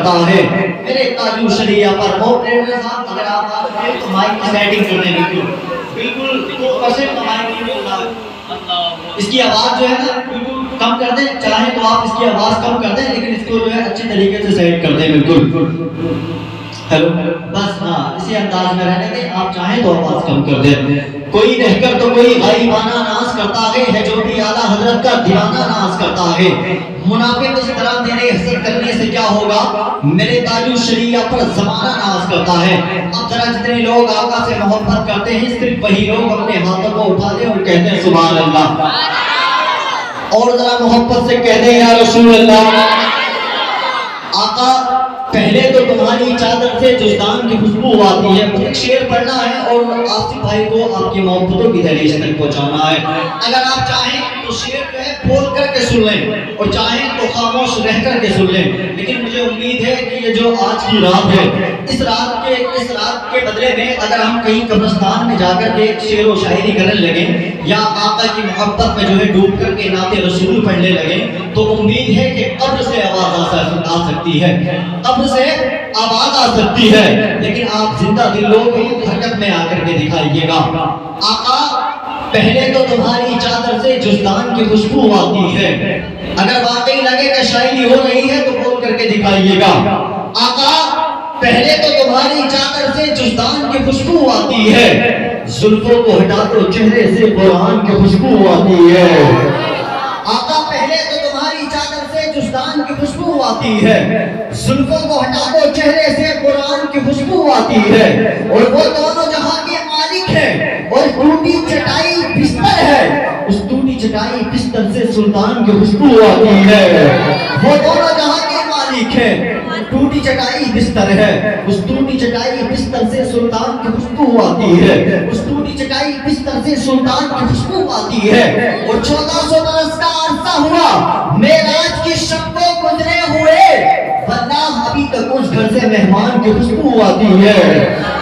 کرتا ہے میرے تاجو شریعہ پر ہو صاحب اگر آپ آ سکتے تو مائک کی سیٹنگ کر دیں بالکل تو کیسے مائک کی اس کی آواز جو ہے نا بالکل کم کر دیں چاہیں تو آپ اس کی آواز کم کر دیں لیکن اس کو جو ہے اچھی طریقے سے سیٹ کر دیں بالکل ہیلو بس ہاں اسی انداز میں رہنے دیں آپ چاہیں تو آواز کم کر دیں کوئی رہ کر تو کوئی غائبانہ ناز کرتا ہے جو بھی اعلیٰ حضرت کا دیوانہ ناز کرتا ہے منافق اس طرح میرے حسد کرنے سے کیا ہوگا میرے تاجو شریعہ پر زمانہ ناز کرتا ہے اب ذرا جتنے لوگ آقا سے محبت کرتے ہیں صرف وہی لوگ اپنے ہاتھوں کو اٹھا دیں اور کہتے ہیں سبحان اللہ اور ذرا محبت سے کہہ دیں یا رسول اللہ آقا پہلے تو تمہاری چادر سے جزدان کی خوشبو آتی ہے ایک شعر پڑھنا ہے اور آصف بھائی کو آپ کی محبتوں کی دہلیز تک پہنچانا ہے اگر آپ چاہیں تو شعر جو ہے بول کر کے سن لیں اور چاہیں تو خاموش رہ کر کے سن لیں لیکن مجھے امید ہے کہ یہ جو آج کی رات ہے اس رات کے بدلے میں اگر ہم کہیں قبرستان میں جا کر کے شعر و شاعری کرنے لگیں یا آقا کی محبت میں جو ہے ڈوب کر کے نعت رسول پڑھنے لگیں تو امید ہے کہ قبر سے آواز آ سکتی ہے قبر سے آواز آ سکتی ہے لیکن آپ زندہ دل لوگ حرکت میں آ کر کے دکھائیے گا آقا پہلے تو تمہاری چادر سے جزدان کی خوشبو آتی ہے اگر واقعی لگے کہ شاعری ہو رہی ہے تو بول کر کے دکھائیے گا آقا پہلے تو تمہاری چادر سے جزدان کی خوشبو آتی ہے زلفوں کو ہٹا دو چہرے سے قرآن کی خوشبو آتی ہے آقا پہلے تو تمہاری چادر سے جزدان کی خوشبو آتی ہے زلفوں کو ہٹا دو چہرے سے قرآن کی خوشبو آتی ہے اور وہ دونوں جہاں کے مالک ہیں اور ٹوٹی چٹائی بستر ہے اس ٹوٹی چٹائی بستر سے سلطان کی خوشبو آتی ہے وہ دونوں جہاں کے مالک ہیں ٹوٹی چٹائی بستر ہے اس ٹوٹی چٹائی بستر سے سلطان کی خوشبو آتی ہے اس ٹوٹی چٹائی بستر سے سلطان کی خوشبو آتی ہے اور 1400 برس کا عرصہ ہوا معراج کی شب کو گزرے ہوئے واللہ ابھی تک اس گھر سے مہمان کی خوشبو آتی ہے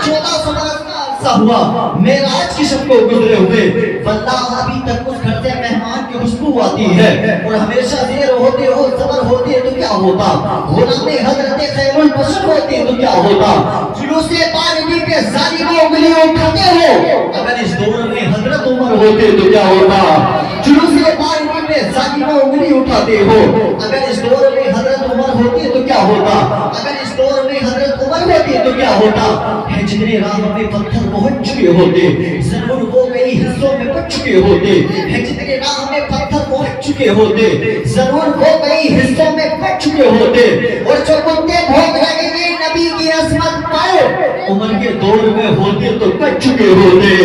1400 برس کا عرصہ ہوا معراج کی شب کو گزرے ہوئے واللہ ابھی تک اس گھر سے مہمان کی خوشبو آتی ہے اور ہمیشہ دیر ہوتے ہو صبر ہوتے تو کیا ہوتا غلام حضرت خیر البشر ہوتے تو کیا ہوتا جلوس پاروی پہ ظالموں انگلی اٹھاتے ہو اگر اس دور میں حضرت عمر ہوتے تو کیا ہوتا جلوس پاروی پہ ظالموں انگلی اٹھاتے ہو اگر اس دور میں حضرت عمر ہوتے تو کیا ہوتا اگر اس دور میں حضرت عمر ہوتے تو کیا ہوتا ہے جتنے راہ میں پتھر پہنچ چکے ہوتے ضرور وہ کئی حصوں میں بچ چکے ہوتے ہے جتنے راہ میں پتھر پہنچ چکے ہوتے ضرور وہ کئی حصوں میں بچ چکے ہوتے اور جو کتے بھوگ رہے تھے نبی کی عظمت پر عمر کے دور میں ہوتے تو بچ چکے ہوتے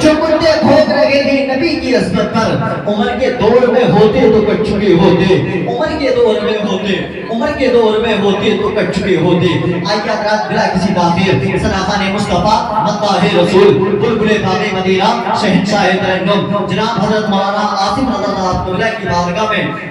جو کتے بھوگ رہے تھے نبی کی عظمت پر عمر کے دور میں ہوتے تو بچ چکے ہوتے عمر کے دور میں ہوتے عمر کے دور میں ہوتے تو بچ چکے ہوتے آئیے رات بلا کسی تاخیر صداقان مصطفیٰ مداح رسول بلبل باغ مدینہ شہنشاہ ترنم جناب حضرت مولانا آصف رضا اللہ کی بارگاہ میں